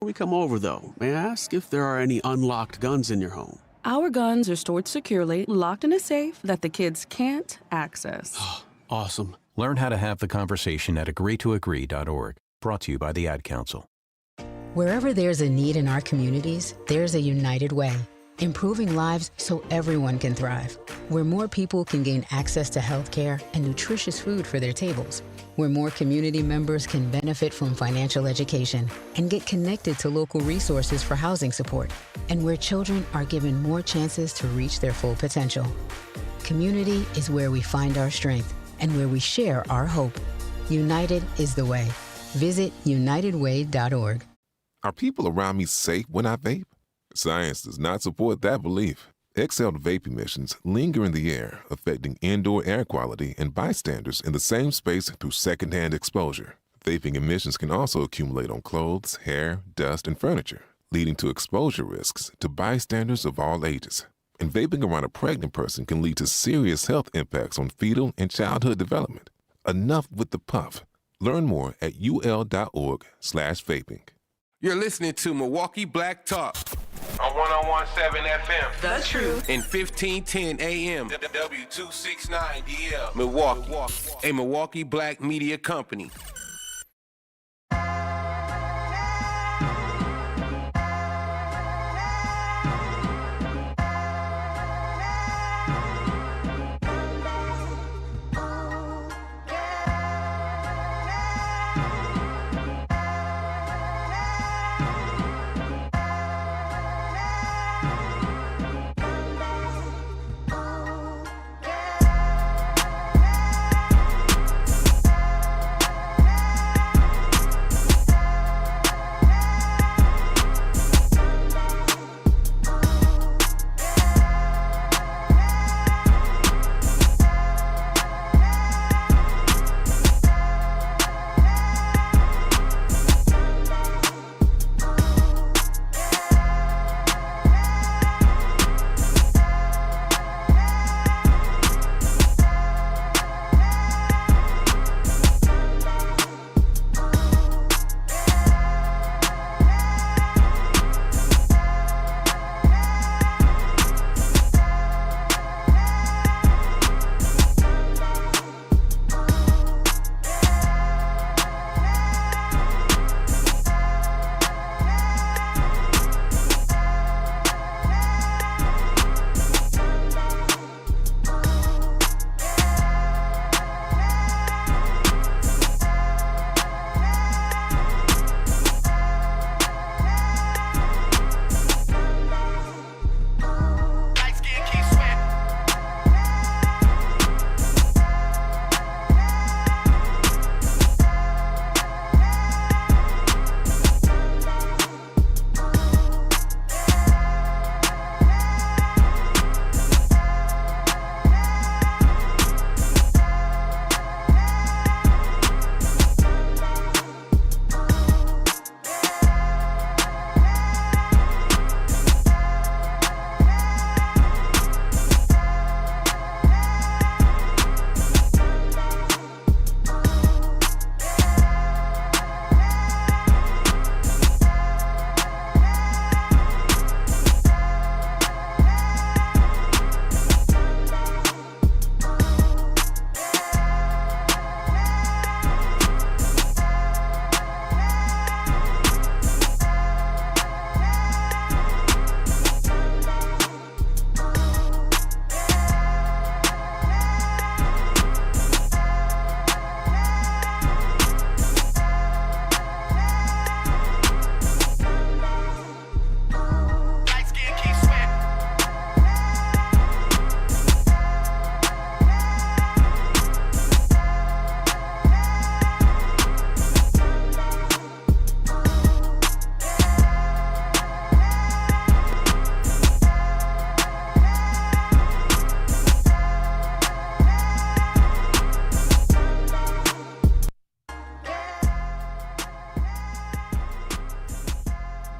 Before we come over, though, may I ask if there are any unlocked guns in your home? Our guns are stored securely, locked in a safe that the kids can't access. Awesome. Learn how to have the conversation at agreetoagree.org. Brought to you by the Ad Council. Wherever there's a need in our communities, there's a United Way, improving lives so everyone can thrive. Where more people can gain access to health care and nutritious food for their tables. Where more community members can benefit from financial education and get connected to local resources for housing support. And where children are given more chances to reach their full potential. Community is where we find our strength and where we share our hope. United is the way. Visit unitedway.org. Are people around me safe when I vape? Science does not support that belief. Exhaled vape emissions linger in the air, affecting indoor air quality and bystanders in the same space through secondhand exposure. Vaping emissions can also accumulate on clothes, hair, dust, and furniture, leading to exposure risks to bystanders of all ages. And vaping around a pregnant person can lead to serious health impacts on fetal and childhood development. Enough with the puff. Learn more at ul.org/vaping. You're listening to Milwaukee Black Talk on 101.7 FM. The Truth. And 1510 AM. W269DL. Milwaukee. A Milwaukee Black media company.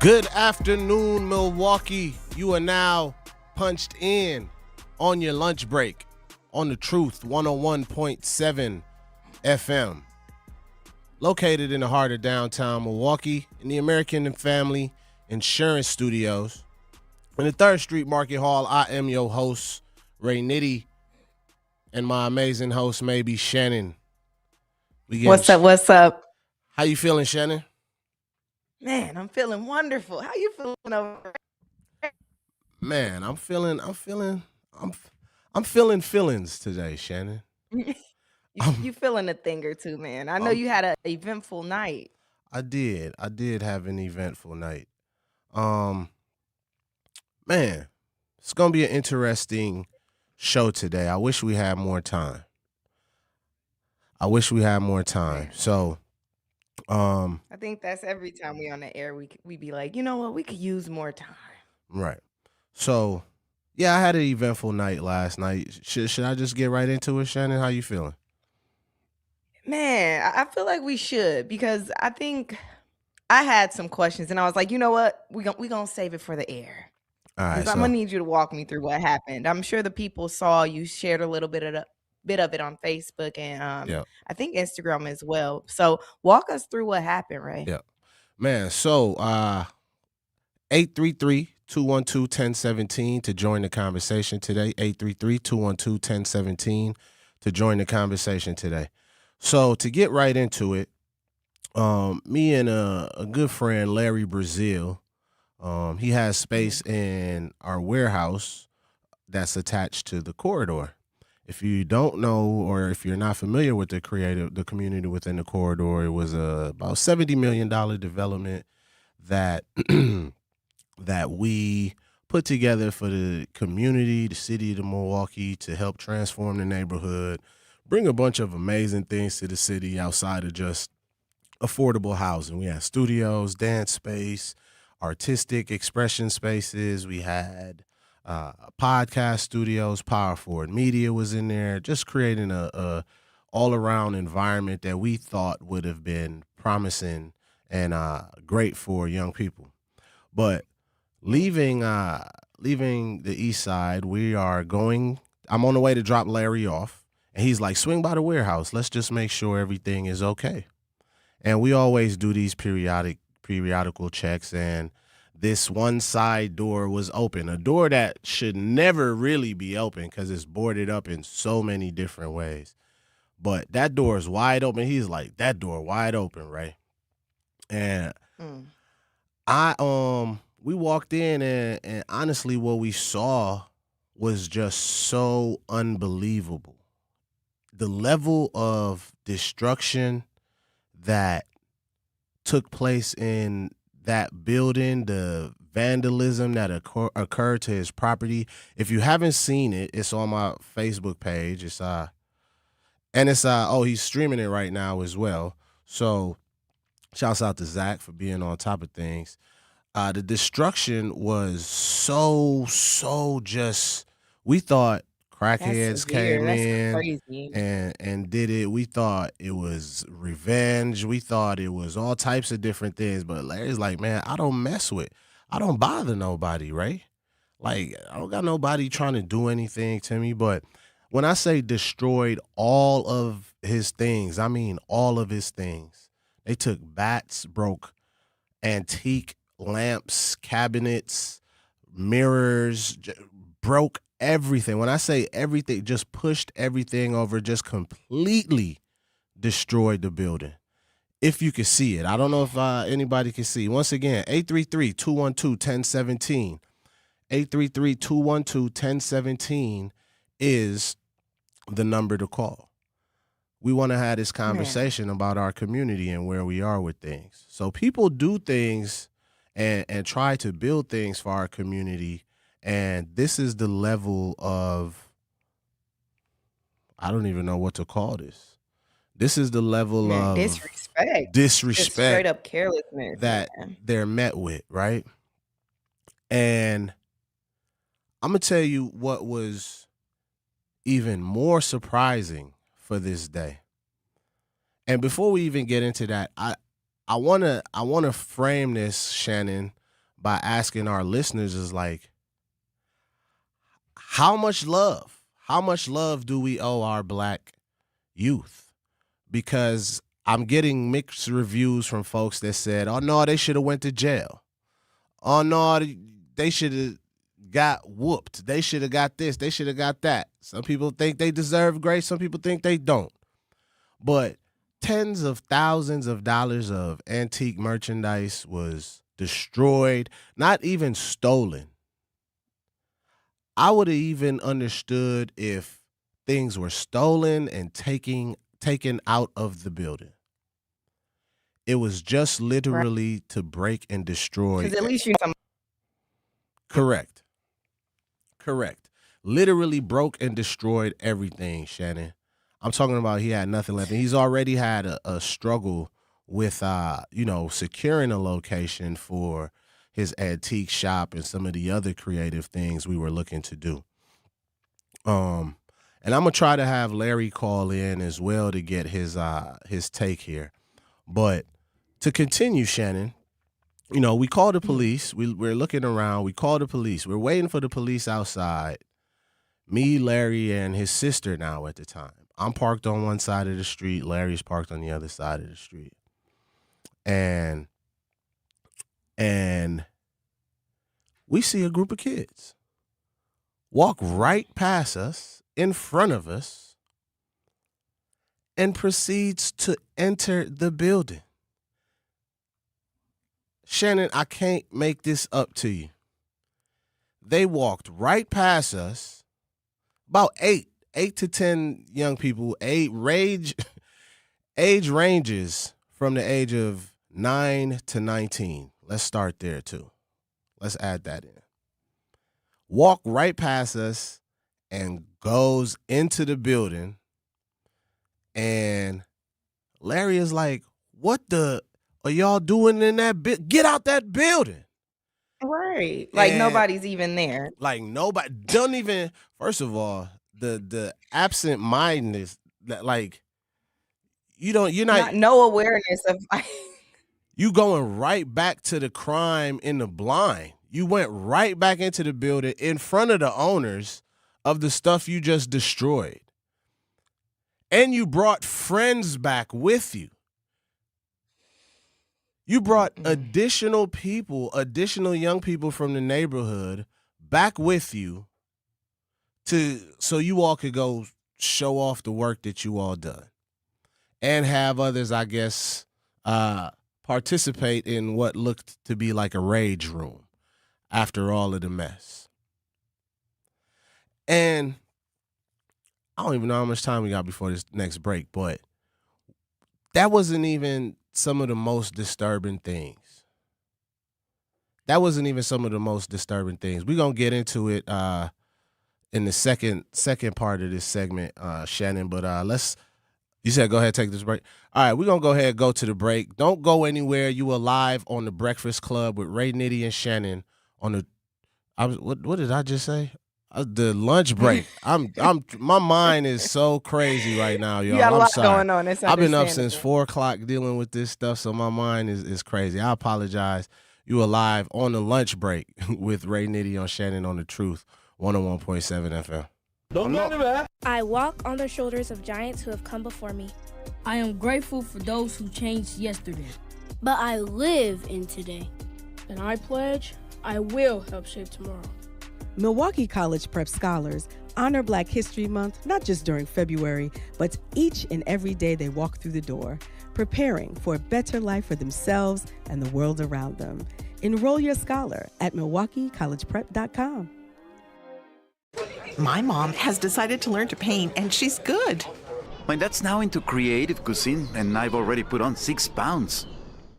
Good afternoon, Milwaukee. You are now punched in on your lunch break on the Truth 101.7 FM. Located in the heart of downtown Milwaukee, in the American and Family Insurance Studios. In the 3rd Street Market Hall, I am your host, Ray Nitty, and my amazing host, maybe Shannon. What's up? How you feeling, Shannon? Man, I'm feeling wonderful. How you feeling over there? Man, I'm feeling feelings today, Shannon. You feeling a thing or two, man. I know you had an eventful night. I did have an eventful night. Man, it's gonna be an interesting show today. I wish we had more time. So, I think that's every time we on the air, we be like, you know what, we could use more time. Right. So, yeah, I had an eventful night last night. Should I just get right into it, Shannon? How you feeling? Man, I feel like we should, because I think I had some questions and I was like, you know what, we gonna save it for the air. All right. I'm gonna need you to walk me through what happened. I'm sure the people saw you shared a little bit of it on Facebook and I think Instagram as well. So walk us through what happened, Ray. Yeah. Man, so 833-212-1017 to join the conversation today. 833-212-1017 to join the conversation today. So to get right into it, me and a good friend, Larry Brazil, he has space in our warehouse that's attached to the corridor. If you don't know, or if you're not familiar with the community within the corridor, it was about $70 million development that that we put together for the community, the city of Milwaukee, to help transform the neighborhood, bring a bunch of amazing things to the city outside of just affordable housing. We had studios, dance space, artistic expression spaces. We had podcast studios, Power Forward Media was in there, just creating a all-around environment that we thought would have been promising and great for young people. But leaving the east side, I'm on the way to drop Larry off, and he's like, swing by the warehouse. Let's just make sure everything is okay. And we always do these periodical checks, and this one side door was open, a door that should never really be open because it's boarded up in so many different ways. But that door is wide open. He's like, that door wide open, right? And we walked in, and honestly, what we saw was just so unbelievable. The level of destruction that took place in that building, the vandalism that occurred to his property. If you haven't seen it, it's on my Facebook page. He's streaming it right now as well. So shouts out to Zech for being on top of things. The destruction was so just, we thought crackheads came in and did it. We thought it was revenge. We thought it was all types of different things. But Larry's like, man, I don't bother nobody, right? Like, I don't got nobody trying to do anything to me. But when I say destroyed all of his things, I mean all of his things. They took bats, broke antique lamps, cabinets, mirrors, broke everything. When I say everything, just pushed everything over, just completely destroyed the building. If you could see it. I don't know if anybody can see. Once again, 833-212-1017. 833-212-1017 is the number to call. We want to have this conversation about our community and where we are with things. So people do things and try to build things for our community. And this is the level of, I don't even know what to call this. This is the level of disrespect, just straight up carelessness that they're met with, right? And I'm going to tell you what was even more surprising for this day. And before we even get into that, I want to frame this, Shannon, by asking our listeners is like, how much love do we owe our black youth? Because I'm getting mixed reviews from folks that said, oh, no, they should have went to jail. Oh, no, they should have got whooped. They should have got this. They should have got that. Some people think they deserve grace. Some people think they don't. But tens of thousands of dollars of antique merchandise was destroyed, not even stolen. I would have even understood if things were stolen and taken out of the building. It was just literally to break and destroy. Because at least you know. Correct. Literally broke and destroyed everything, Shannon. I'm talking about he had nothing left. And he's already had a struggle with, securing a location for his antique shop and some of the other creative things we were looking to do. And I'm going to try to have Larry call in as well to get his take here. But to continue, Shannon, we called the police. We're looking around. We called the police. We're waiting for the police outside. Me, Larry, and his sister now at the time. I'm parked on one side of the street. Larry's parked on the other side of the street. And we see a group of kids walk right past us, in front of us, and proceeds to enter the building. Shannon, I can't make this up to you. They walked right past us, about 8 to 10 young people, age ranges from the age of 9 to 19. Let's start there too. Let's add that in. Walk right past us and goes into the building. And Larry is like, what the are y'all doing in that bit? Get out that building. Right. Like, and nobody's even there. Like, nobody don't even, first of all, the absent mindedness that, like, you're not no awareness of you going right back to the crime in the blind. You went right back into the building in front of the owners of the stuff you just destroyed. And you brought friends back with you. You brought additional young people from the neighborhood back with you so you all could go show off the work that you all done and have others, I guess, participate in what looked to be like a rage room after all of the mess. And I don't even know how much time we got before this next break, but that wasn't even some of the most disturbing things. That wasn't even some of the most disturbing things. We're going to get into it in the second part of this segment, Shannon, but you said go ahead, take this break. All right, we're going to go ahead and go to the break. Don't go anywhere. You are live on the Breakfast Club with Ray, Nitty, and Shannon on the what did I just say? The lunch break. My mind is so crazy right now, y'all. You got a lot sorry. going on. I've been up since 4:00 dealing with this stuff, so my mind is crazy. I apologize. You are live on the lunch break with Ray, Nitty, on Shannon on the Truth, 101.7 FM. Don't go anywhere. I walk on the shoulders of giants who have come before me. I am grateful for those who changed yesterday. But I live in today. And I pledge I will help shape tomorrow. Milwaukee College Prep Scholars honor Black History Month not just during February, but each and every day they walk through the door, preparing for a better life for themselves and the world around them. Enroll your scholar at MilwaukeeCollegePrep.com. My mom has decided to learn to paint, and she's good. My dad's now into creative cuisine, and I've already put on 6 pounds.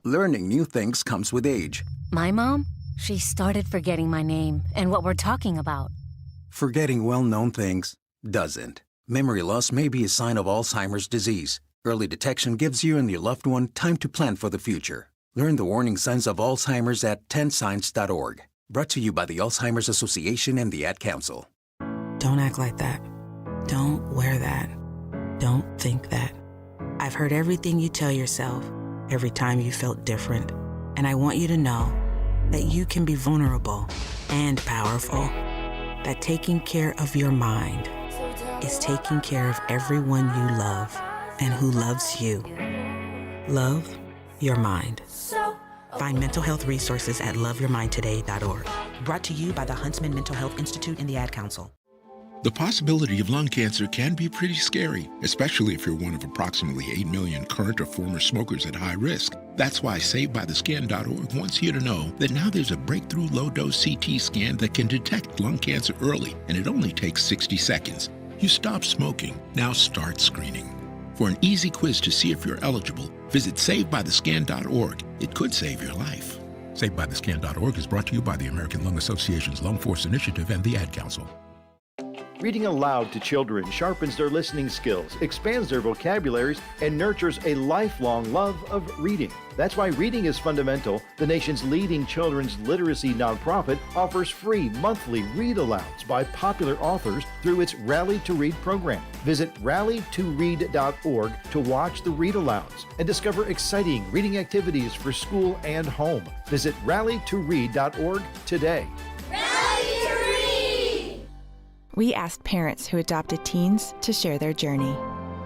Learning new things comes with age. My mom? She started forgetting my name and what we're talking about. Forgetting well-known things doesn't. Memory loss may be a sign of Alzheimer's disease. Early detection gives you and your loved one time to plan for the future. Learn the warning signs of Alzheimer's at 10signs.org. Brought to you by the Alzheimer's Association and the Ad Council. Don't act like that. Don't wear that. Don't think that. I've heard everything you tell yourself every time you felt different. And I want you to know that you can be vulnerable and powerful. That taking care of your mind is taking care of everyone you love and who loves you. Love your mind. Find mental health resources at loveyourmindtoday.org. Brought to you by the Huntsman Mental Health Institute and the Ad Council. The possibility of lung cancer can be pretty scary, especially if you're one of approximately 8 million current or former smokers at high risk. That's why SaveByTheScan.org wants you to know that now there's a breakthrough low-dose CT scan that can detect lung cancer early, and it only takes 60 seconds. You stop smoking, now start screening. For an easy quiz to see if you're eligible, visit SaveByTheScan.org. It could save your life. SaveByTheScan.org is brought to you by the American Lung Association's Lung Force Initiative and the Ad Council. Reading aloud to children sharpens their listening skills, expands their vocabularies, and nurtures a lifelong love of reading. That's why Reading is Fundamental, the nation's leading children's literacy nonprofit, offers free monthly read-alouds by popular authors through its Rally to Read program. Visit rallytoread.org to watch the read-alouds and discover exciting reading activities for school and home. Visit rallytoread.org today. We asked parents who adopted teens to share their journey.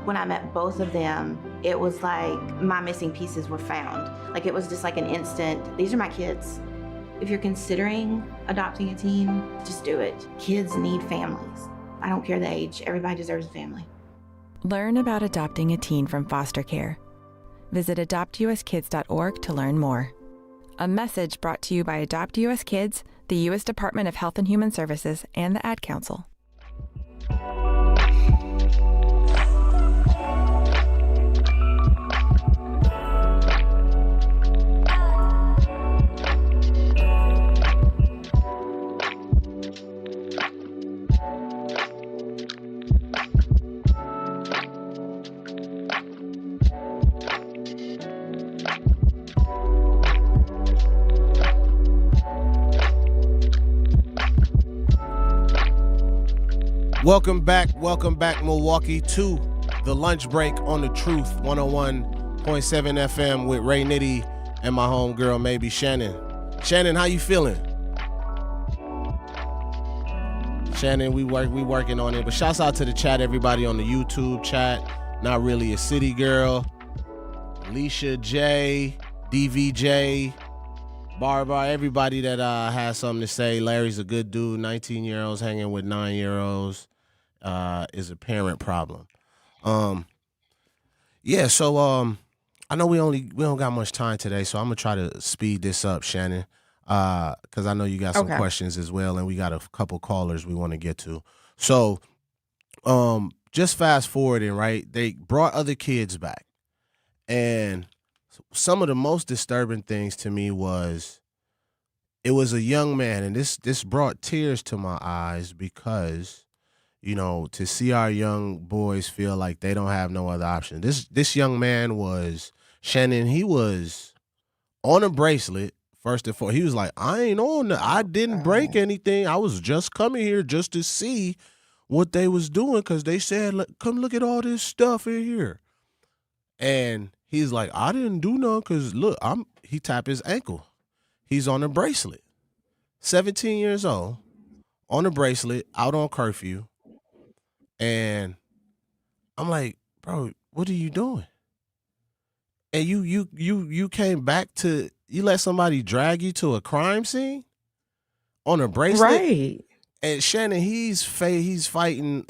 When I met both of them, it was like my missing pieces were found. Like it was just like an instant, these are my kids. If you're considering adopting a teen, just do it. Kids need families. I don't care the age, everybody deserves a family. Learn about adopting a teen from foster care. Visit adoptuskids.org to learn more. A message brought to you by Adopt US Kids, the U.S. Department of Health and Human Services, and the Ad Council. Welcome back, Milwaukee, to the lunch break on the Truth 101.7 FM with Ray Nitty and my homegirl, maybe Shannon. Shannon, how you feeling? Shannon, we working on it, but shouts out to the chat, everybody on the YouTube chat. Not Really a City Girl, Alicia J, DVJ, Barbara, everybody that has something to say. Larry's a good dude. 19-year-olds hanging with 9-year-olds is a parent problem. So I know we don't got much time today, so I'm gonna try to speed this up, Shannon, because I know you got some questions as well, and we got a couple callers we want to get to. So, just fast forwarding, right? They brought other kids back, and some of the most disturbing things to me was it was a young man, and this brought tears to my eyes because, you know, to see our young boys feel like they don't have no other option. This young man was, Shannon, he was on a bracelet, first and foremost. He was like, I didn't break anything. I was just coming here just to see what they was doing because they said, come look at all this stuff in here. And he's like, I didn't do nothing because, look, he tapped his ankle. He's on a bracelet. 17 years old, on a bracelet, out on curfew. And I'm like, bro, what are you doing? And you came back to, you let somebody drag you to a crime scene on a bracelet? Right. And Shannon, he's fighting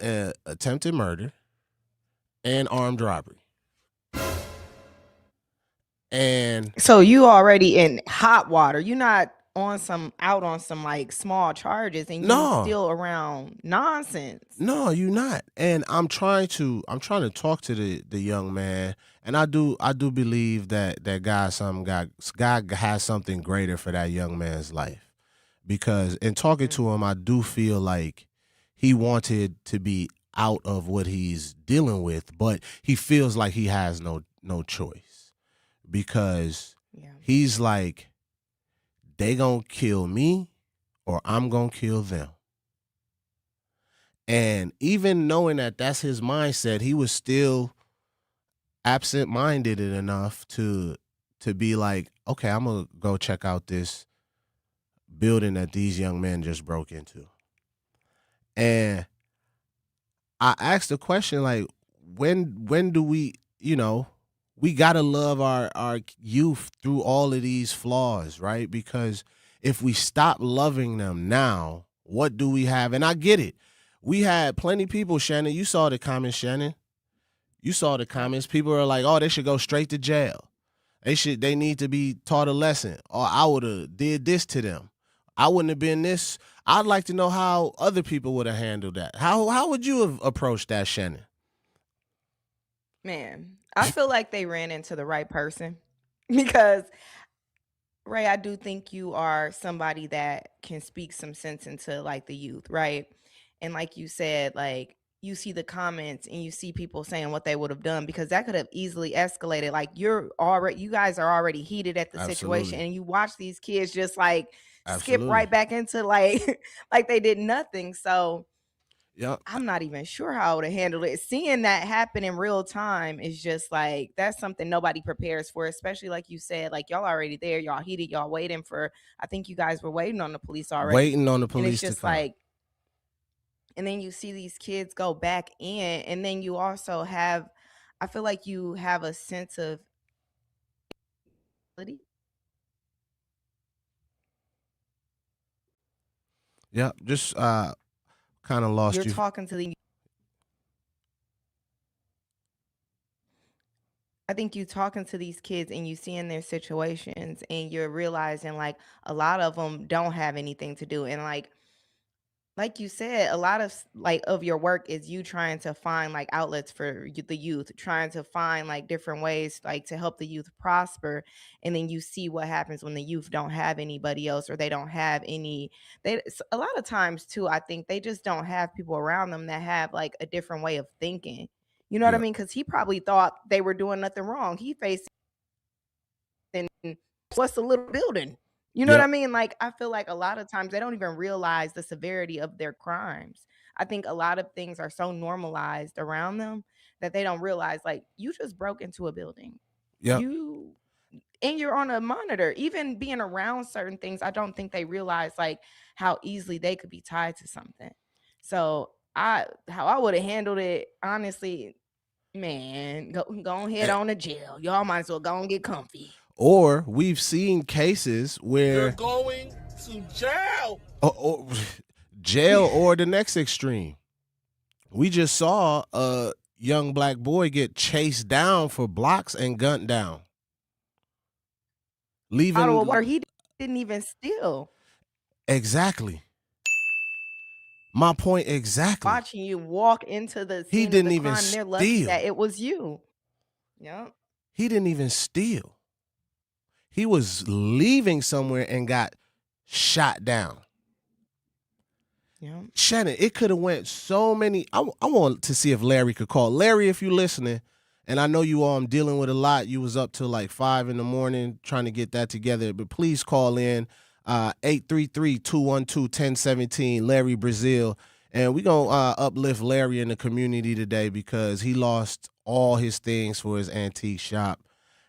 attempted murder and armed robbery. And so you already in hot water. You're not out on some like small charges, and you're still around nonsense. No, you're not. And I'm trying to talk to the young man, and I do believe that God has something greater for that young man's life, because in talking to him, I do feel like he wanted to be out of what he's dealing with, but he feels like he has no choice, because he's like, they gonna kill me or I'm gonna kill them. And even knowing that that's his mindset, he was still absent-minded enough to be like, okay, I'm gonna go check out this building that these young men just broke into. And I asked the question, like, when do we, we gotta love our youth through all of these flaws, right? Because if we stop loving them now, what do we have? And I get it. We had plenty of people, Shannon. You saw the comments, Shannon. You saw the comments. People are like, "Oh, they should go straight to jail. They need to be taught a lesson. Or I would have did this to them. I wouldn't have been this." I'd like to know how other people would have handled that. How would you have approached that, Shannon? Man, I feel like they ran into the right person because Ray, I do think you are somebody that can speak some sense into like the youth, right? And like you said, like you see the comments and you see people saying what they would have done because that could have easily escalated. Like you guys are already heated at the situation, and you watch these kids just like skip right back into like like they did nothing. So Yep. I'm not even sure how I would have handled it. Seeing that happen in real time is just like, that's something nobody prepares for, especially like you said, like y'all already there, y'all heated, y'all waiting for, I think you guys were waiting on the police already. Waiting on the And police it's just to come. like, and then you see these kids go back in, and then you also have, I feel like you have a sense of Yeah, just kind of lost you're you. talking to the, I think you talking to these kids and you seeing their situations and you're realizing like a lot of them don't have anything to do. And like you said, a lot of like of your work is you trying to find like outlets for the youth, trying to find like different ways like to help the youth prosper. And then you see what happens when the youth don't have anybody else, or they don't have any, a lot of times too, I think they just don't have people around them that have like a different way of thinking. You know what I mean? Because he probably thought they were doing nothing wrong. He faced what's a little building. You know what I mean? Like, I feel like a lot of times they don't even realize the severity of their crimes. I think a lot of things are so normalized around them that they don't realize, like, you just broke into a building. Yeah. And you're on a monitor. Even being around certain things, I don't think they realize, like, how easily they could be tied to something. So, how I would have handled it, honestly, man, go ahead on to jail. Y'all might as well go and get comfy. Or we've seen cases where You're going to jail. Or jail or the next extreme. We just saw a young black boy get chased down for blocks and gunned down. Leaving out of where he didn't even steal. Exactly. My point exactly. Watching you walk into the scene he didn't of the even crime, they're lucky steal. that it was you. Yep. He didn't even steal. He was leaving somewhere and got shot down. Yeah. Shannon, it could have went so many. I want to see if Larry could call. Larry, if you're listening, and I know you all dealing with a lot. You was up till like 5 a.m. trying to get that together. But please call in 833-212-1017, Larry Brazil. And we're going to uplift Larry in the community today because he lost all his things for his antique shop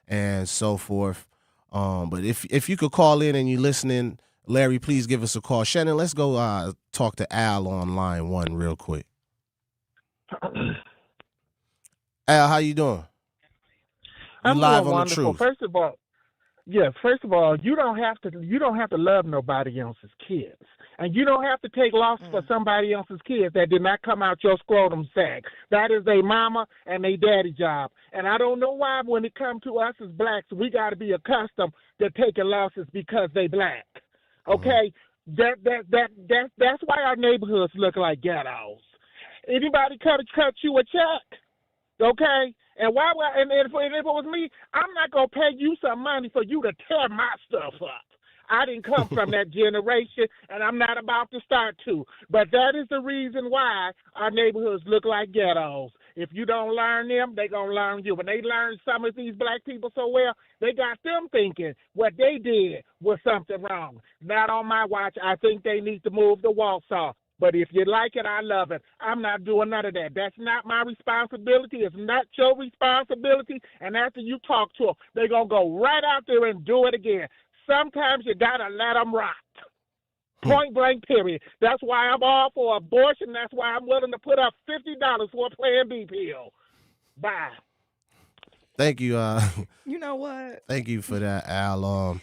and so forth. But if you could call in and you're listening, Larry, please give us a call. Shannon, let's go talk to Al on line 1 real quick. Al, how you doing? I'm live doing on wonderful. The truth. First of all, you don't have to love nobody else's kids. And you don't have to take losses for somebody else's kids that did not come out your scrotum sack. That is their mama and their daddy job. And I don't know why when it comes to us as blacks, we got to be accustomed to taking losses because they black. Okay? That's why our neighborhoods look like ghettos. Anybody cut you a check? Okay? And if it was me, I'm not gonna pay you some money for you to tear my stuff up. I didn't come from that generation, and I'm not about to start to. But that is the reason why our neighborhoods look like ghettos. If you don't learn them, they gonna learn you. When they learn some of these black people so well, they got them thinking what they did was something wrong. Not on my watch. I think they need to move the Walsall. But if you like it, I love it. I'm not doing none of that. That's not my responsibility. It's not your responsibility. And after you talk to them, they're going to go right out there and do it again. Sometimes you got to let them rot. Point blank, period. That's why I'm all for abortion. That's why I'm willing to put up $50 for a Plan B pill. Bye. Thank you. You know what? Thank you for that, Al.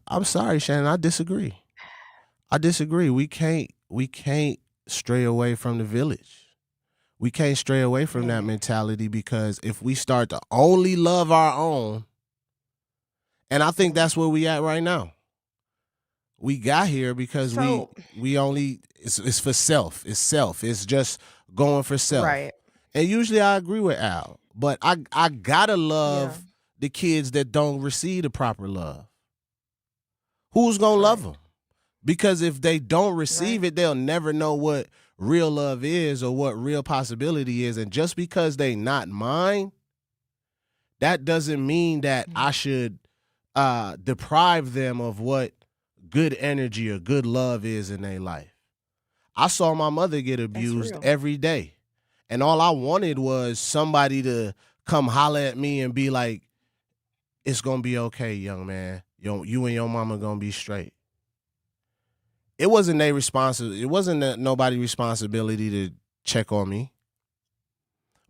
I'm sorry, Shannon. I disagree. We can't stray away from the village. We can't stray away from that mentality, because if we start to only love our own, and I think that's where we at right now. We got here because we only it's for self. It's self. It's just going for self. Right. And usually I agree with Al, but I gotta love the kids that don't receive the proper love. Who's gonna love them? Because if they don't receive it, they'll never know what real love is or what real possibility is. And just because they not mine, that doesn't mean that I should deprive them of what good energy or good love is in their life. I saw my mother get abused every day. And all I wanted was somebody to come holler at me and be like, it's going to be okay, young man. You and your mama going to be straight. It wasn't nobody's responsibility to check on me.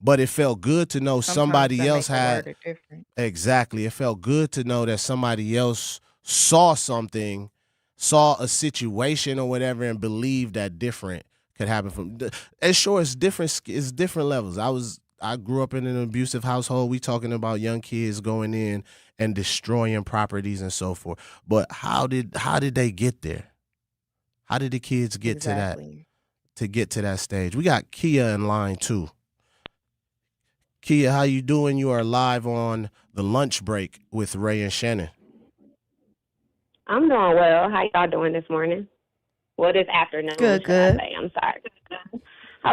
But it felt good to know somebody else had. Exactly. It felt good to know that somebody else saw something, saw a situation or whatever, and believed that different could happen from. And sure, it's different levels. I grew up in an abusive household. We talking about young kids going in and destroying properties and so forth. But how did they get there? How did the kids get to that stage? We got Kia in line too. Kia, how you doing? You are live on the lunch break with Ray and Shannon. I'm doing well. How y'all doing this morning? Well, this afternoon. Good. I'm sorry.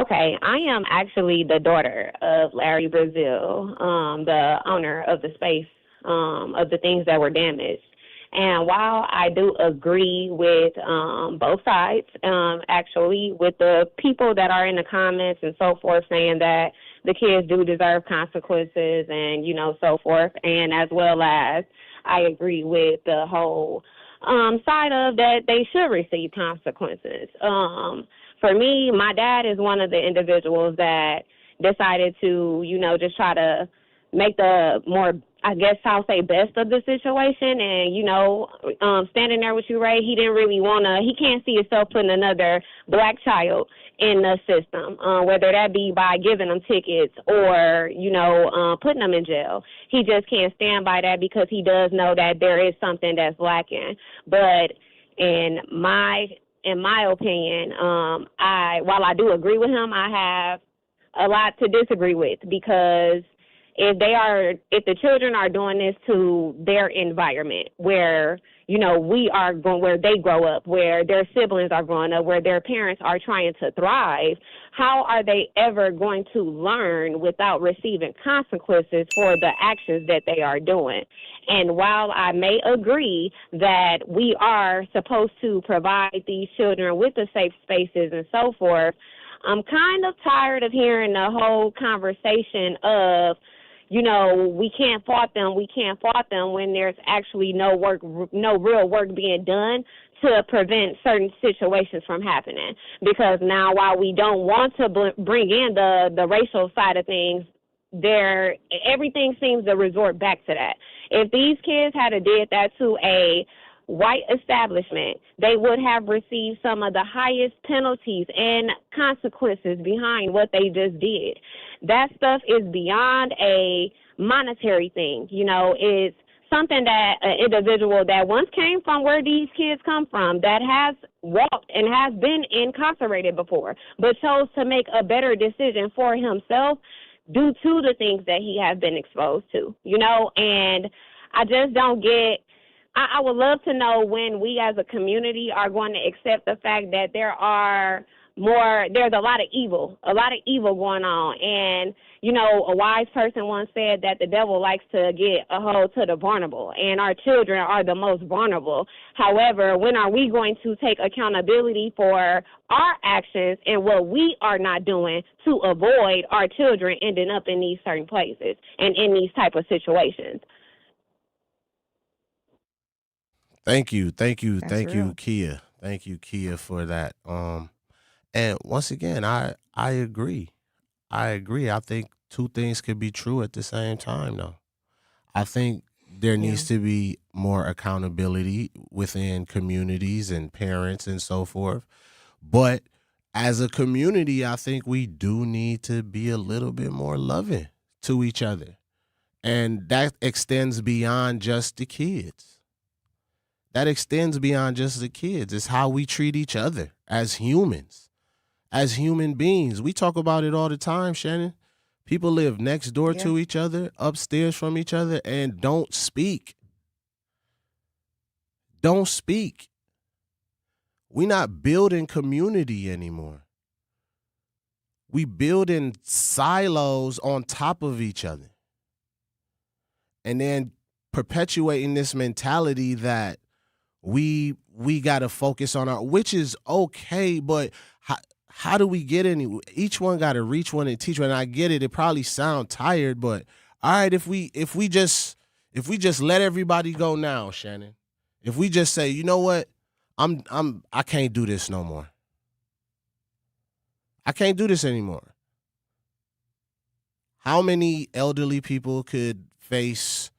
Okay, I am actually the daughter of Larry Brazil, the owner of the space, of the things that were damaged. And while I do agree with both sides, actually, with the people that are in the comments and so forth saying that the kids do deserve consequences and, so forth, and as well as I agree with the whole side of that they should receive consequences. For me, my dad is one of the individuals that decided to, just try to make the more, I guess I'll say, best of the situation. And, standing there with you, Ray, he didn't really he can't see himself putting another black child in the system, whether that be by giving them tickets or, putting them in jail. He just can't stand by that because he does know that there is something that's lacking. But in my opinion, while I do agree with him, I have a lot to disagree with, because if the children are doing this to their environment where, we are going, where they grow up, where their siblings are growing up, where their parents are trying to thrive, how are they ever going to learn without receiving consequences for the actions that they are doing? And while I may agree that we are supposed to provide these children with the safe spaces and so forth, I'm kind of tired of hearing the whole conversation of, we can't fault them when there's actually no real work being done to prevent certain situations from happening. Because now, while we don't want to bring in the racial side of things, everything seems to resort back to that. If these kids had did that to a white establishment, they would have received some of the highest penalties and consequences behind what they just did. That stuff is beyond a monetary thing. It's something that an individual that once came from where these kids come from, that has walked and has been incarcerated before, but chose to make a better decision for himself due to the things that he has been exposed to, and I just don't get. I would love to know when we as a community are going to accept the fact that there's a lot of evil going on. And, a wise person once said that the devil likes to get a hold to the vulnerable, and our children are the most vulnerable. However, when are we going to take accountability for our actions and what we are not doing to avoid our children ending up in these certain places and in these type of situations? Thank you, Kia. Thank you, Kia, for that. And once again, I agree. I think two things could be true at the same time, though. I think there needs to be more accountability within communities and parents and so forth. But as a community, I think we do need to be a little bit more loving to each other. And that extends beyond just the kids. That extends beyond just the kids. It's how we treat each other as humans, as human beings. We talk about it all the time, Shannon. People live next door to each other, upstairs from each other, and don't speak. Don't speak. We're not building community anymore. We building silos on top of each other. And then perpetuating this mentality that we got to focus on which is okay, but how do we get any? Each one got to reach one and teach one. And I get it. It probably sound tired, but all right, if we just let everybody go now, Shannon. If we just say, you know what, I can't do this no more. I can't do this anymore. How many elderly people could face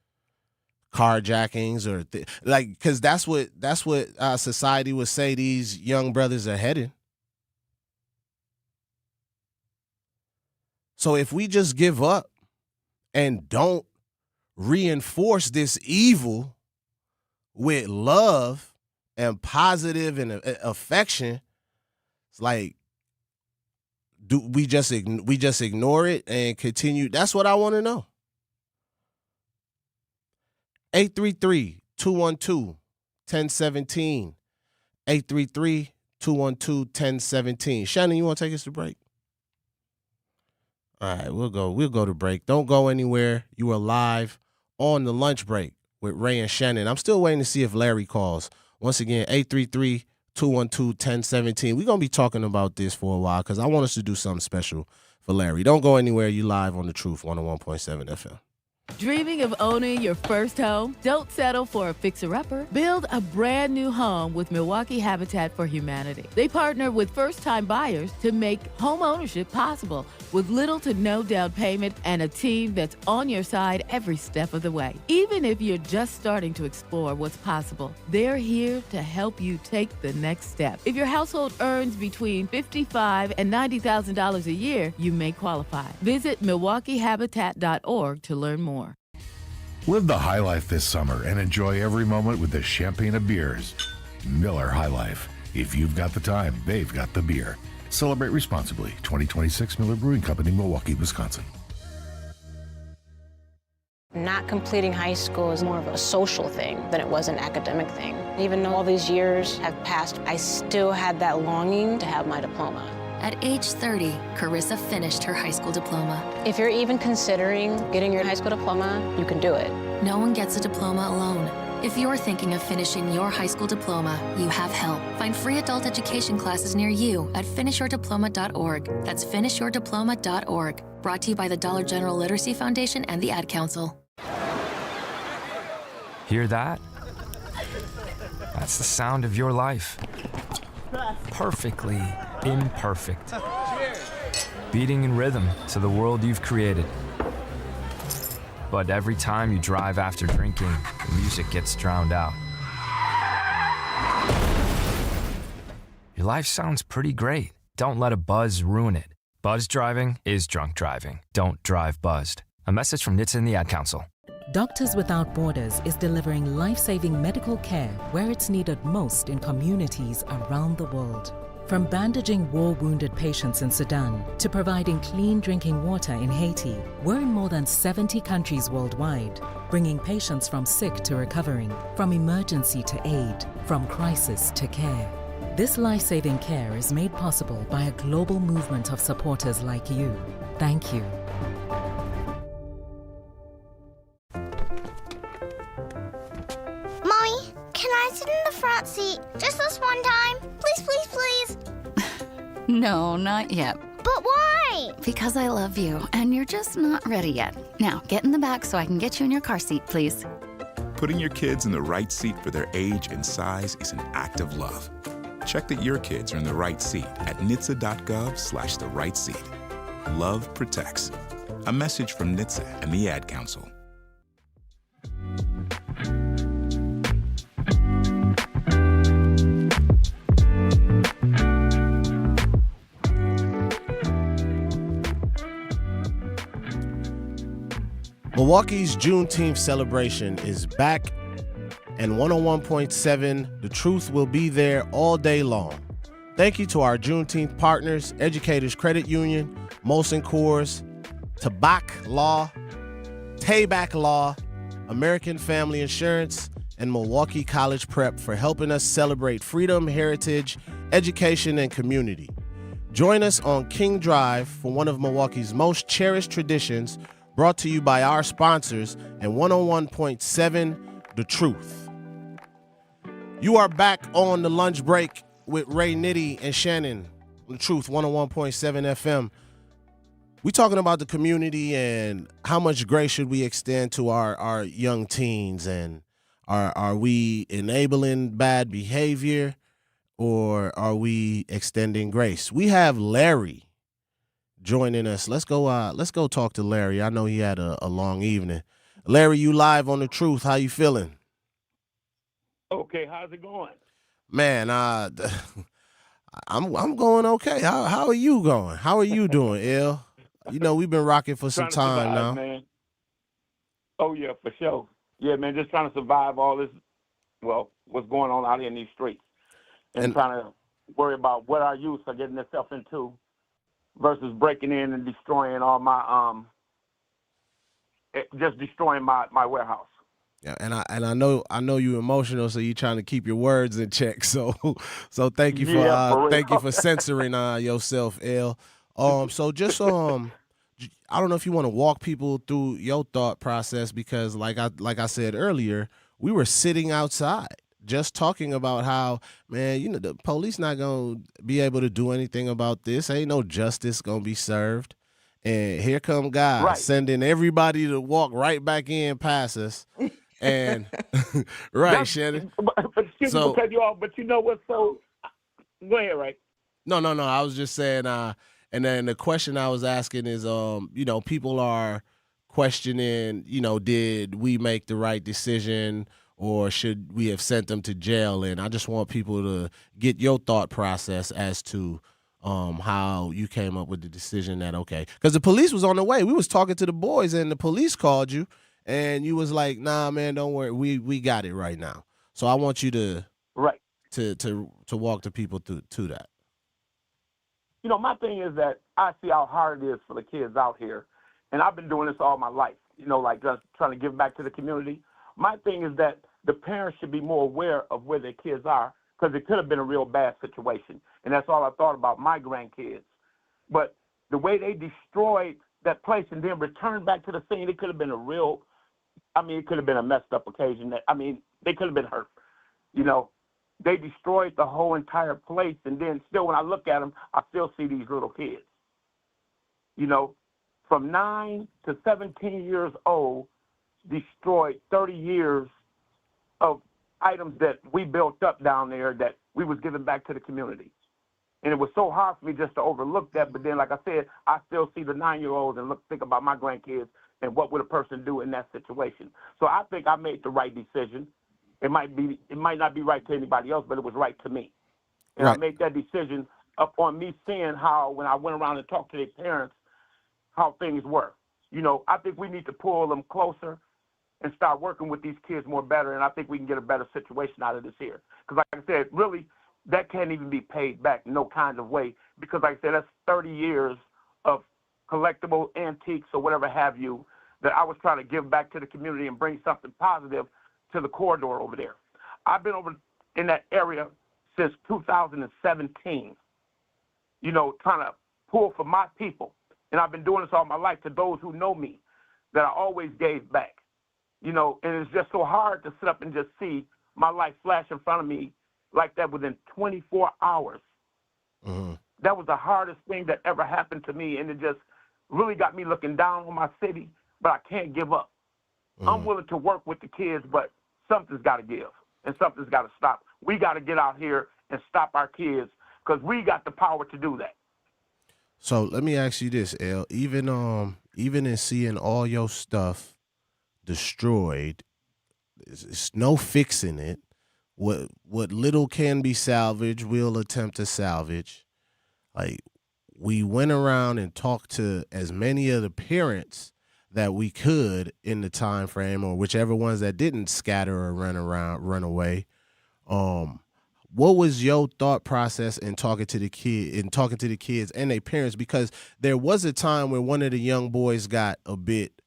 carjackings or because that's what society would say these young brothers are headed. So if we just give up and don't reinforce this evil with love and positive and affection, it's like, do we just ignore it and continue? That's what I want to know. 833-212-1017. 833-212-1017. Shannon, you want to take us to break? All right, we'll go to break. Don't go anywhere. You are live on the lunch break with Ray and Shannon. I'm still waiting to see if Larry calls. Once again, 833-212-1017. We're going to be talking about this for a while because I want us to do something special for Larry. Don't go anywhere. You live on The Truth, 101.7 FM. Dreaming of owning your first home? Don't settle for a fixer-upper. Build a brand new home with Milwaukee Habitat for Humanity. They partner with first-time buyers to make home ownership possible with little to no down payment and a team that's on your side every step of the way. Even if you're just starting to explore what's possible, they're here to help you take the next step. If your household earns between $55,000 and $90,000 a year, you may qualify. Visit MilwaukeeHabitat.org to learn more. Live the high life this summer and enjoy every moment with the champagne of beers. Miller High Life. If you've got the time, they've got the beer. Celebrate responsibly. 2026 Miller Brewing Company, Milwaukee, Wisconsin. Not completing high school is more of a social thing than it was an academic thing. Even though all these years have passed, I still had that longing to have my diploma. At age 30, Carissa finished her high school diploma. If you're even considering getting your high school diploma, you can do it. No one gets a diploma alone. If you're thinking of finishing your high school diploma, you have help. Find free adult education classes near you at finishyourdiploma.org. That's finishyourdiploma.org. Brought to you by the Dollar General Literacy Foundation and the Ad Council. Hear that? That's the sound of your life. Perfectly imperfect. Beating in rhythm to the world you've created. But every time you drive after drinking, the music gets drowned out. Your life sounds pretty great. Don't let a buzz ruin it. Buzz driving is drunk driving. Don't drive buzzed. A message from NHTSA and the Ad Council. Doctors Without Borders is delivering life-saving medical care where it's needed most in communities around the world. From bandaging war-wounded patients in Sudan to providing clean drinking water in Haiti, we're in more than 70 countries worldwide, bringing patients from sick to recovering, from emergency to aid, from crisis to care. This life-saving care is made possible by a global movement of supporters like you. Thank you. Mommy, can I sit in the front seat just this one time? Please, please, please. No, not yet. But why? Because I love you, and you're just not ready yet. Now, get in the back so I can get you in your car seat, please. Putting your kids in the right seat for their age and size is an act of love. Check that your kids are in the right seat at nhtsa.gov/the right seat. Love protects. A message from NHTSA and the Ad Council. Milwaukee's Juneteenth celebration is back, and 101.7 The Truth will be there all day long. Thank you to our Juneteenth partners, Educators Credit Union, Molson Coors, Tabac Law, Tayback Law, American Family Insurance, and Milwaukee College Prep for helping us celebrate freedom, heritage, education, and community. Join us on King Drive for one of Milwaukee's most cherished traditions, brought to you by our sponsors and 101.7 The Truth. You are back on the lunch break with Ray Nitty and Shannon on The Truth, 101.7 FM. We're talking about the community and how much grace should we extend to our young teens, and are we enabling bad behavior, or are we extending grace? We have Larry joining us. Let's go talk to Larry. I know he had a long evening. Larry, you live on The Truth. How you feeling? Okay, how's it going? Man, I'm going okay. How are you going? How are you doing, Il? You know, we've been rocking for some time survive, now. Man. Oh yeah, for sure. Yeah, man, just trying to survive all this, well, what's going on out here in these streets. And trying to worry about what our youth are getting themselves into versus breaking in and destroying all my just destroying my warehouse. Yeah, and I know you emotional, so you're trying to keep your words in check. So thank you for censoring yourself, Il. So just I don't know if you want to walk people through your thought process, because like I said earlier, we were sitting outside just talking about how, man, you know, the police not gonna be able to do anything about this. Ain't no justice gonna be served. And here come guys sending everybody to walk right back in past us. And right, Shannon. But excuse me to cut you off, but you know what's so? Go ahead, right? No. I was just saying. And then the question I was asking is, you know, people are questioning, you know, did we make the right decision, or should we have sent them to jail? And I just want people to get your thought process as to how you came up with the decision that, okay, because the police was on the way. We was talking to the boys, and the police called you. And you was like, nah, man, don't worry. We got it right now. So I want you to to walk the people to that. You know, my thing is that I see how hard it is for the kids out here. And I've been doing this all my life, you know, like just trying to give back to the community. My thing is that the parents should be more aware of where their kids are, because it could have been a real bad situation. And that's all I thought about my grandkids. But the way they destroyed that place and then returned back to the scene, it could have been it could have been a messed up occasion. They could have been hurt. You know, they destroyed the whole entire place, and then still when I look at them, I still see these little kids. You know, from 9 to 17 years old, destroyed 30 years of items that we built up down there that we was giving back to the community. And it was so hard for me just to overlook that. But then, like I said, I still see the 9-year-olds and think about my grandkids and what would a person do in that situation. So I think I made the right decision. It might not be right to anybody else, but it was right to me. And I made that decision upon me seeing how, when I went around and talked to their parents, how things were. You know, I think we need to pull them closer and start working with these kids more better, and I think we can get a better situation out of this here. Because like I said, really, that can't even be paid back no kind of way, because like I said, that's 30 years of collectible antiques or whatever have you that I was trying to give back to the community and bring something positive to the corridor over there. I've been over in that area since 2017, you know, trying to pull for my people. And I've been doing this all my life to those who know me, that I always gave back. You know, and it's just so hard to sit up and just see my life flash in front of me like that within 24 hours. Mm-hmm. That was the hardest thing that ever happened to me, and it just really got me looking down on my city, but I can't give up. Mm-hmm. I'm willing to work with the kids, but something's got to give, and something's got to stop. We got to get out here and stop our kids, because we got the power to do that. So let me ask you this, El. Even even in seeing all your stuff destroyed, it's no fixing it. What little can be salvaged, we'll attempt to salvage. Like, we went around and talked to as many of the parents that we could in the time frame, or whichever ones that didn't scatter or run away. What was your thought process in talking to the kids and their parents? Because there was a time where one of the young boys got a bit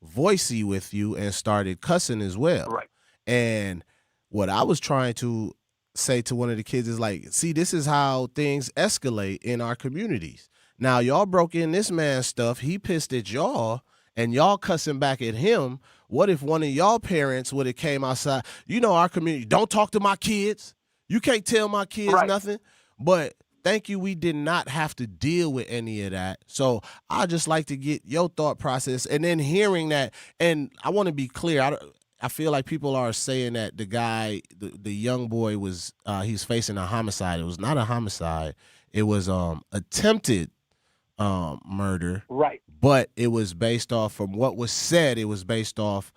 voicey with you and started cussing as well. Right. And what I was trying to say to one of the kids is like, see, this is how things escalate in our communities. Now, y'all broke in this man's stuff. He pissed at y'all, and y'all cussing back at him. What if one of y'all parents would have came outside? You know, our community, don't talk to my kids. You can't tell my kids nothing. But thank you, we did not have to deal with any of that. So I just like to get your thought process, and then hearing that. And I want to be clear. I feel like people are saying that the guy, the young boy, was he's facing a homicide. It was not a homicide. It was attempted murder. Right. But it was based off, from what was said, it was based off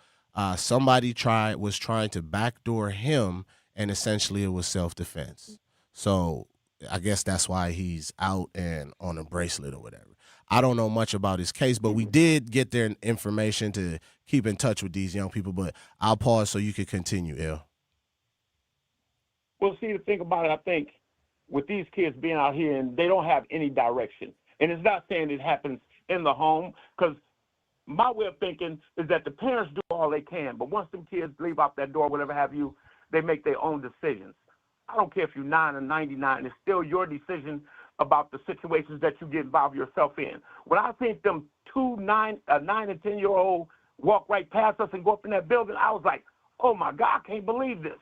somebody was trying to backdoor him, and essentially it was self-defense. So I guess that's why he's out and on a bracelet or whatever. I don't know much about his case, but we did get their information to keep in touch with these young people. But I'll pause so you can continue, El. Well, see, the thing about it, I think, with these kids being out here and they don't have any direction, and it's not saying it happens in the home, because my way of thinking is that the parents do all they can, but once them kids leave out that door, whatever have you, they make their own decisions. I don't care if you're 9 or 99, it's still your decision about the situations that you get involved yourself in. When I think them 9 and 10-year-old walk right past us and go up in that building, I was like, oh my God, I can't believe this.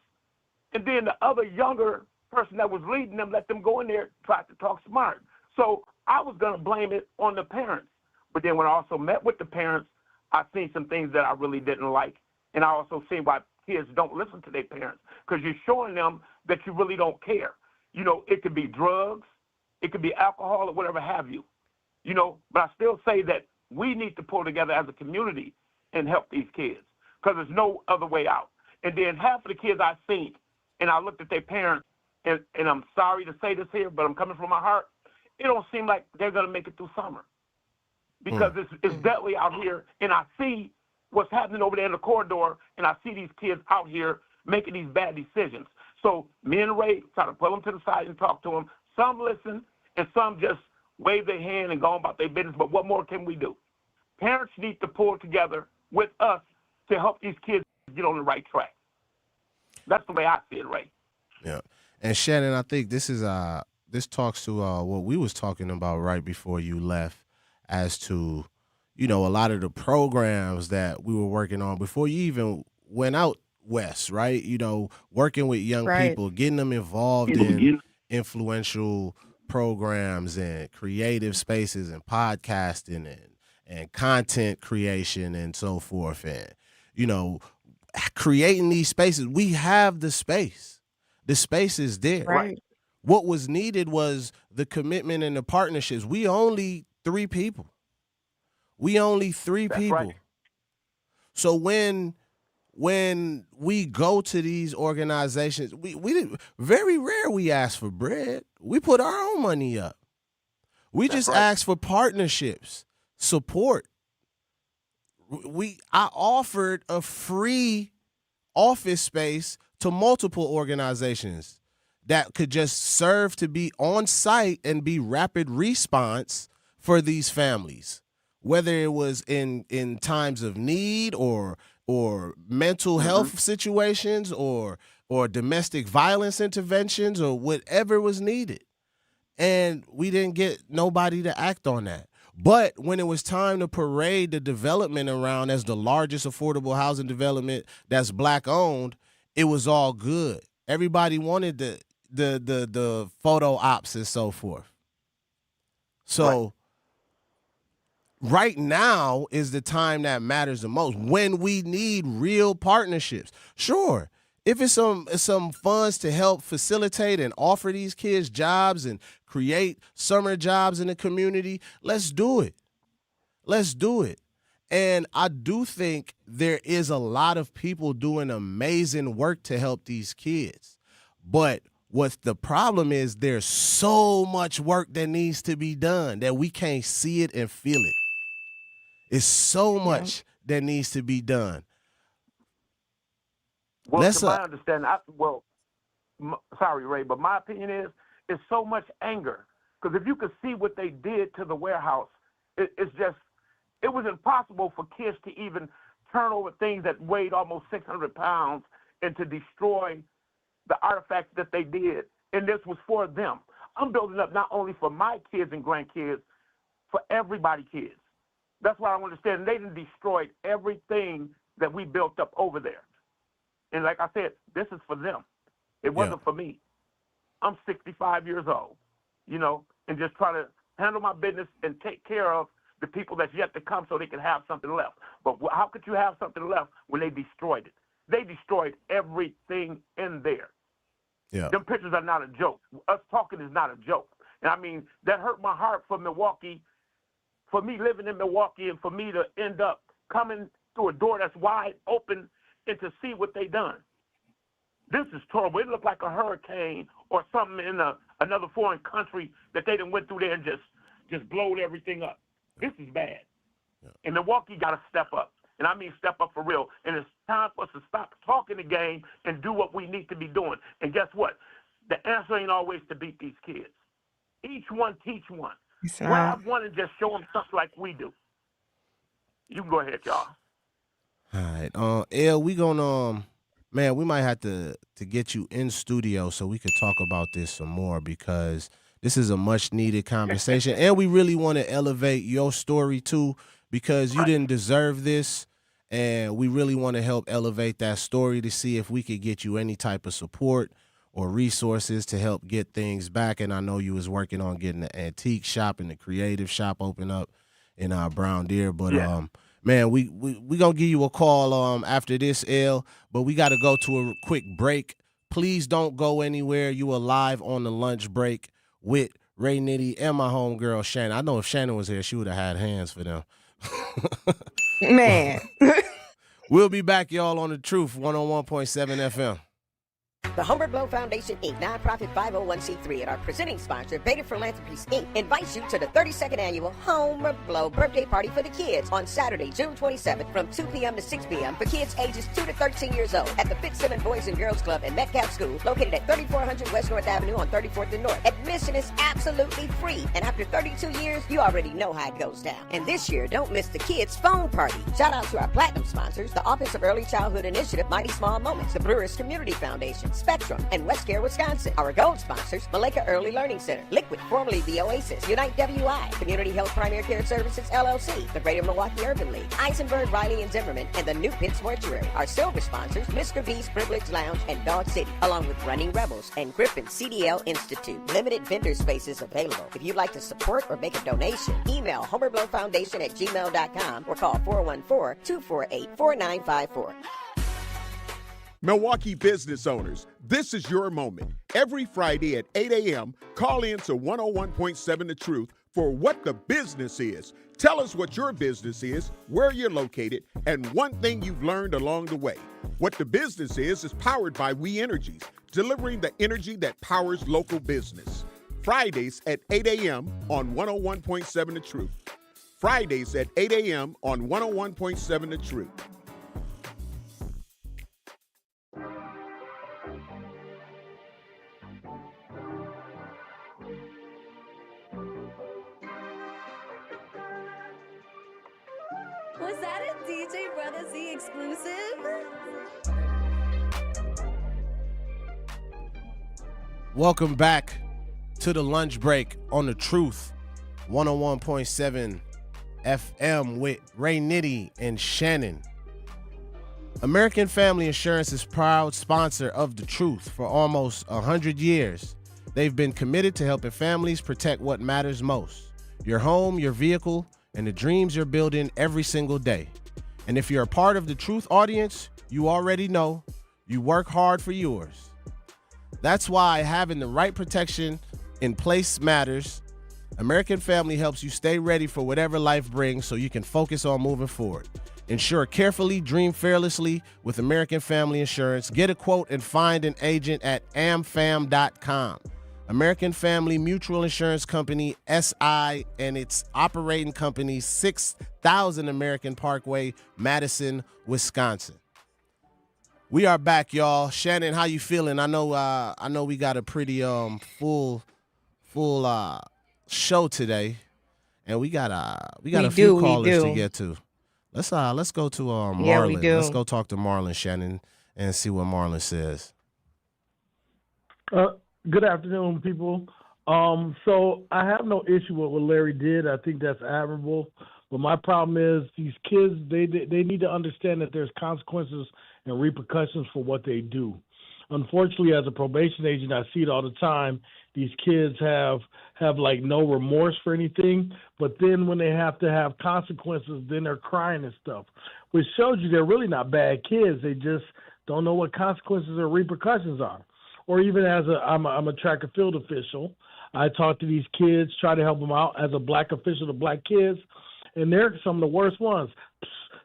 And then the other younger person that was leading them let them go in there, tried to talk smart. So I was going to blame it on the parents. But then when I also met with the parents, I seen some things that I really didn't like. And I also seen why kids don't listen to their parents, because you're showing them that you really don't care. You know, it could be drugs, it could be alcohol, or whatever have you. You know, but I still say that we need to pull together as a community and help these kids, because there's no other way out. And then half of the kids I seen, and I looked at their parents, and I'm sorry to say this here, but I'm coming from my heart, it don't seem like they're going to make it through summer, because it's deadly out here, and I see what's happening over there in the corridor, and I see these kids out here making these bad decisions. So me and Ray try to pull them to the side and talk to them. Some listen, and some just wave their hand and go on about their business, but what more can we do? Parents need to pull together with us to help these kids get on the right track. That's the way I see it, Ray. Yeah. And Shannon, I think this is this talks to what we was talking about right before you left, as to, you know, a lot of the programs that we were working on before you even went out west, right? You know, working with young people, getting them involved in influential programs and creative spaces and podcasting and content creation and so forth. And, you know, creating these spaces, we have the space. The space is there. Right. What was needed was the commitment and the partnerships. We only 3 people. We only 3 people. Right. So when we go to these organizations, we very rare we ask for bread. We put our own money up. We just ask for partnerships, support. I offered a free office space to multiple organizations that could just serve to be on site and be rapid response for these families, whether it was in times of need or mental health situations or domestic violence interventions or whatever was needed. And we didn't get nobody to act on that. But when it was time to parade the development around as the largest affordable housing development that's Black owned, it was all good. Everybody wanted the photo ops and so forth. So right now is the time that matters the most, when we need real partnerships. Sure, if it's some funds to help facilitate and offer these kids jobs and create summer jobs in the community, let's do it. let's do it. And I do think there is a lot of people doing amazing work to help these kids. But what the problem is, there's so much work that needs to be done that we can't see it and feel it. It's so much that needs to be done. Well, to my understanding, sorry, Ray, but my opinion is it's so much anger. Because if you could see what they did to the warehouse, it's just, it was impossible for kids to even turn over things that weighed almost 600 pounds and to destroy the artifacts that they did. And this was for them. I'm building up not only for my kids and grandkids, for everybody's kids. That's what I understand. They done destroyed everything that we built up over there. And like I said, this is for them. It wasn't for me. I'm 65 years old, and just trying to handle my business and take care of the people that's yet to come so they can have something left. But how could you have something left when they destroyed it? They destroyed everything in there. Yeah. Them pictures are not a joke. Us talking is not a joke. And I mean, that hurt my heart for Milwaukee, for me living in Milwaukee, and for me to end up coming through a door that's wide open and to see what they done. This is terrible. It looked like a hurricane or something in another foreign country that they done went through there and just blowed everything up. This is bad. Yeah. And Milwaukee got to step up. And I mean step up for real. And it's time for us to stop talking the game and do what we need to be doing. And guess what? The answer ain't always to beat these kids. Each one teach one. Grab one and just show them stuff like we do. You can go ahead, y'all. All right. El, we gonna man, we might have to get you in studio so we could talk about this some more, because this is a much needed conversation. And we really want to elevate your story too, because you didn't deserve this. And we really want to help elevate that story to see if we could get you any type of support or resources to help get things back. And I know you was working on getting the antique shop and the creative shop open up in Brown Deer. But man, we gonna give you a call after this, El. But we got to go to a quick break. Please don't go anywhere. You are live on the lunch break with Ray Nitty and my homegirl Shannon. I know if Shannon was here, she would have had hands for them. Man. We'll be back, y'all, on The Truth, 101.7 FM. The Humber Blow Foundation, Inc., nonprofit 501c3, and our presenting sponsor, Beta Philanthropies, Inc., invites you to the 32nd annual Humber Blow birthday party for the kids on Saturday, June 27th from 2 p.m. to 6 p.m. for kids ages 2 to 13 years old at the Fitzsimmons Boys and Girls Club and Metcalf School, located at 3400 West North Avenue on 34th and North. Admission is absolutely free, and after 32 years, you already know how it goes down. And this year, don't miss the kids' phone party. Shout out to our platinum sponsors, the Office of Early Childhood Initiative, Mighty Small Moments, the Brewers Community Foundation, Spectrum, and Westcare, Wisconsin. Our gold sponsors, Maleka Early Learning Center, Liquid, formerly the Oasis, Unite WI, Community Health Primary Care Services, LLC, the Greater Milwaukee Urban League, Eisenberg, Riley, and Zimmerman, and the New Pitts Mortuary. Our silver sponsors, Mr. B's Privilege Lounge and Dog City, along with Running Rebels and Griffin CDL Institute. Limited vendor spaces available. If you'd like to support or make a donation, email humberblowfoundation@gmail.com or call 414-248-4954. Milwaukee business owners, this is your moment. Every Friday at 8 a.m., call in to 101.7 The Truth for What the Business Is. Tell us what your business is, where you're located, and one thing you've learned along the way. What the Business is powered by We Energies, delivering the energy that powers local business. Fridays at 8 a.m. on 101.7 The Truth. Fridays at 8 a.m. on 101.7 The Truth. Was that a DJ Brother Z exclusive? Welcome back to the lunch break on The Truth, 101.7 FM with Ray Nitty and Shannon. American Family Insurance is proud sponsor of The Truth for almost 100 years. They've been committed to helping families protect what matters most: your home, your vehicle, and the dreams you're building every single day. And if you're a part of the Truth audience, you already know you work hard for yours. That's why having the right protection in place matters. American Family helps you stay ready for whatever life brings so you can focus on moving forward. Insure carefully, dream fearlessly with American Family Insurance. Get a quote and find an agent at amfam.com. American Family Mutual Insurance Company, SI, and its operating company, 6000 American Parkway, Madison, Wisconsin. We are back, y'all. Shannon, how you feeling? I know we got a pretty full show today, and we got a few callers to get to. Let's go to Marlon. Yeah, we do. Let's go talk to Marlon, Shannon, and see what Marlon says. Good afternoon, people. So I have no issue with what Larry did. I think that's admirable. But my problem is these kids, they need to understand that there's consequences and repercussions for what they do. Unfortunately, as a probation agent, I see it all the time. These kids have like no remorse for anything, but then when they have to have consequences, then they're crying and stuff, which shows you they're really not bad kids. They just don't know what consequences or repercussions are. Or even I'm a track and field official, I talk to these kids, try to help them out as a black official to black kids, and they're some of the worst ones.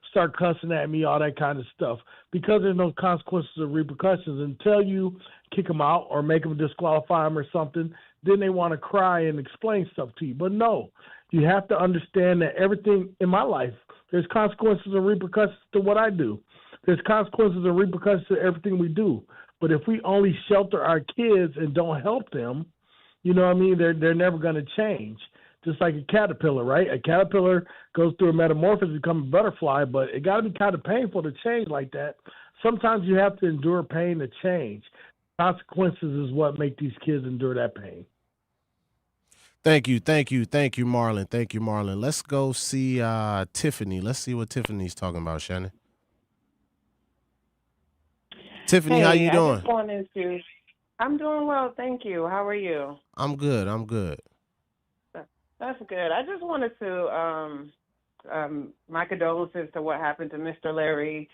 Start cussing at me, all that kind of stuff, because there's no consequences or repercussions. Until you kick them out or make them disqualify them or something, then they want to cry and explain stuff to you. But no, you have to understand that everything in my life, there's consequences and repercussions to what I do. There's consequences and repercussions to everything we do. But if we only shelter our kids and don't help them, you know what I mean, they're never going to change. Just like a caterpillar, right? A caterpillar goes through a metamorphosis to become a butterfly, but it got to be kind of painful to change like that. Sometimes you have to endure pain to change. Consequences is what make these kids endure that pain. Thank you, Marlon. Thank you, Marlon. Let's go see Tiffany. Let's see what Tiffany's talking about, Shannon. Tiffany, how you doing? I'm doing well, thank you. How are you? I'm good. That's good. I just wanted to my condolences to what happened to Mr. Larry,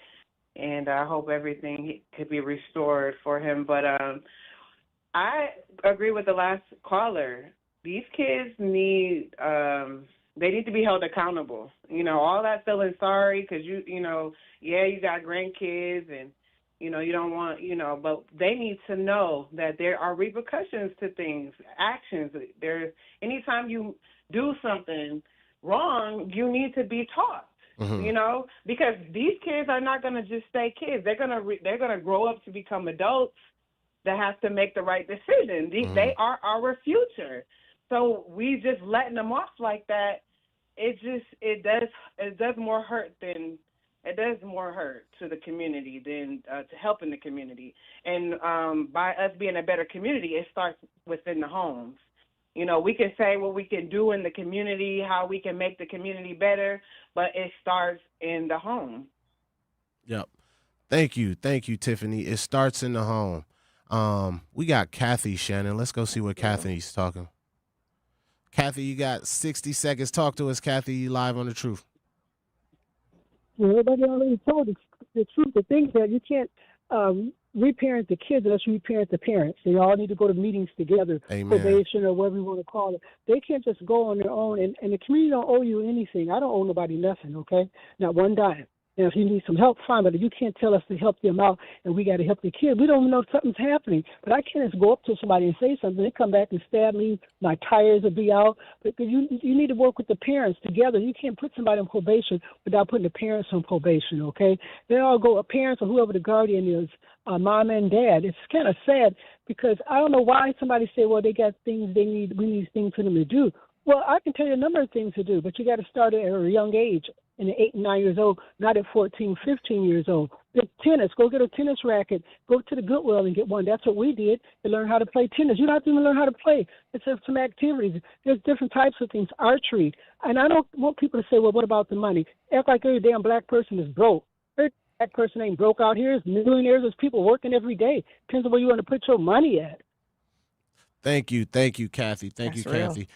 and I hope everything could be restored for him. But I agree with the last caller. These kids need they need to be held accountable. You know, all that feeling sorry because you got grandkids and you don't want, but they need to know that there are repercussions to things, actions. There's anytime you do something wrong, you need to be taught, because these kids are not going to just stay kids. They're going to grow up to become adults that have to make the right decision. They are our future. So we just letting them off like that, it does more hurt to the community than to helping the community. And by us being a better community, it starts within the homes. We can say what we can do in the community, how we can make the community better, but it starts in the home. Yep. Thank you, Tiffany. It starts in the home. We got Kathy, Shannon. Let's go see what Kathy's talking. Kathy, you got 60 seconds. Talk to us, Kathy. You live on The Truth. Well, everybody already told the truth. The thing is that you can't reparent the kids unless you reparent the parents. They all need to go to meetings together, Amen. Probation or whatever you want to call it. They can't just go on their own, and the community don't owe you anything. I don't owe nobody nothing, okay? Not one dime. Now, if you need some help, fine, but you can't tell us to help them out and we got to help the kid. We don't even know if something's happening. But I can't just go up to somebody and say something. They come back and stab me. My tires will be out. But you need to work with the parents together. You can't put somebody on probation without putting the parents on probation, okay? They all go, parents or whoever the guardian is, mom and dad. It's kind of sad because I don't know why somebody say, well, they got things we need things for them to do. Well, I can tell you a number of things to do, but you got to start at a young age. In 8 and 9 years old, not at 14, 15 years old. The tennis, go get a tennis racket. Go to the Goodwill and get one. That's what we did to learn how to play tennis. You don't have to even learn how to play. It's just some activities. There's different types of things, archery. And I don't want people to say, well, what about the money? Act like every damn black person is broke. Every black person ain't broke out here. There's millionaires. There's people working every day. Depends on where you want to put your money at. Thank you, Kathy. Thank you, Kathy.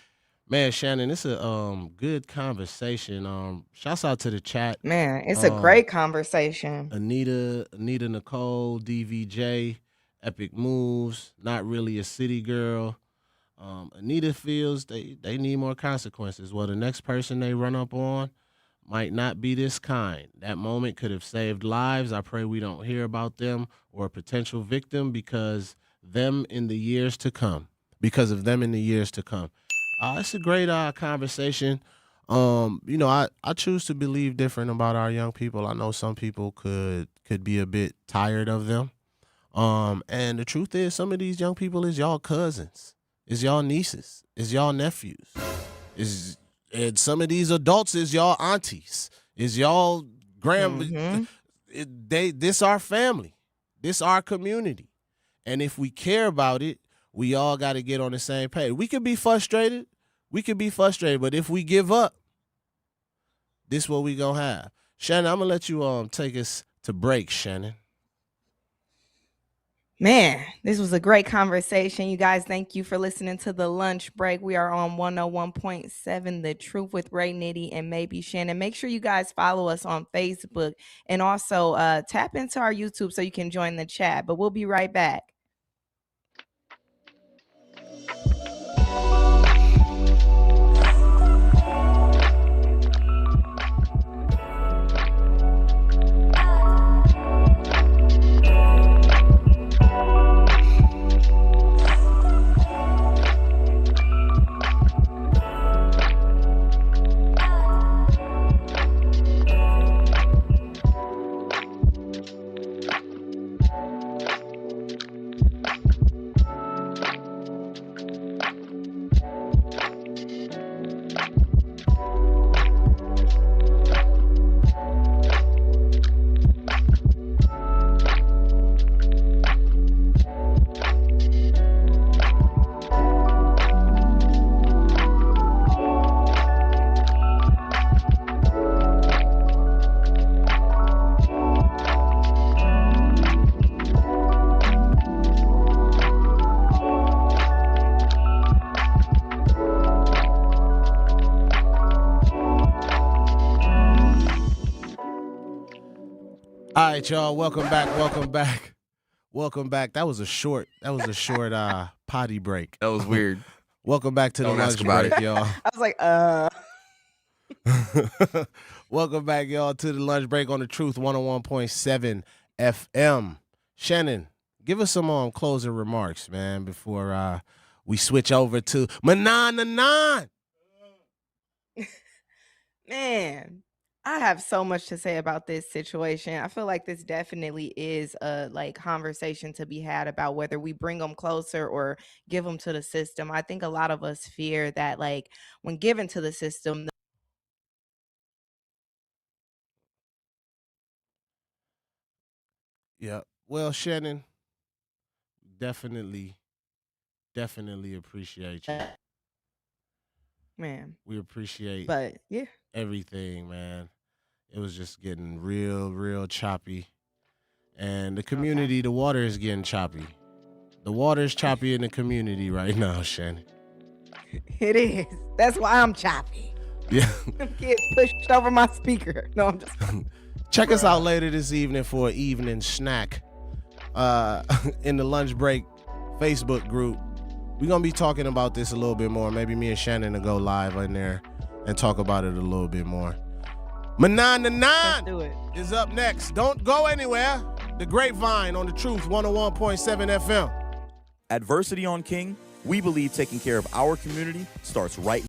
Man, Shannon, it's a good conversation. Shouts out to the chat. Man, it's a great conversation. Anita Nicole, DVJ, Epic Moves, Not Really a City Girl. Anita feels they need more consequences. Well, the next person they run up on might not be this kind. That moment could have saved lives. I pray we don't hear about them or a potential victim because of them in the years to come. It's a great conversation. I choose to believe different about our young people. I know some people could be a bit tired of them. And the truth is, some of these young people is y'all cousins, is y'all nieces, is y'all nephews, and some of these adults is y'all aunties, is y'all This our family, this our community, and if we care about it, we all got to get on the same page. We could be frustrated, but if we give up, this what we gonna have. Shannon, I'm gonna let you take us to break, Shannon. Man, this was a great conversation. You guys, thank you for listening to The Lunch Break. We are on 101.7 The Truth with Ray Nitty and maybe Shannon. Make sure you guys follow us on Facebook and also tap into our YouTube so you can join the chat. But we'll be right back. All right, y'all. Welcome back. That was a short potty break. That was weird. Welcome back to the lunch break, y'all. I was like, Welcome back, y'all, to the lunch break on the Truth 101.7 FM. Shannon, give us some closing remarks, man, before we switch over to Manan. man, I have so much to say about this situation. I feel like this definitely is a conversation to be had about whether we bring them closer or give them to the system. I think a lot of us fear that when given to the system. Yeah. Well, Shannon, definitely appreciate you. Man. We appreciate yeah. everything, man. It was just getting real choppy. And the community, the water is getting choppy. The water is choppy in the community right now, Shannon. It is. That's why I'm choppy. Yeah. Them kids pushed over my speaker. No, I'm just Check us out later this evening for an evening snack in the lunch break Facebook group. We're going to be talking about this a little bit more. Maybe me and Shannon will go live in there and talk about it a little bit more. Manan is up next. Don't go anywhere. The Grapevine on the Truth 101.7 FM. Adversity on King, we believe taking care of our community starts right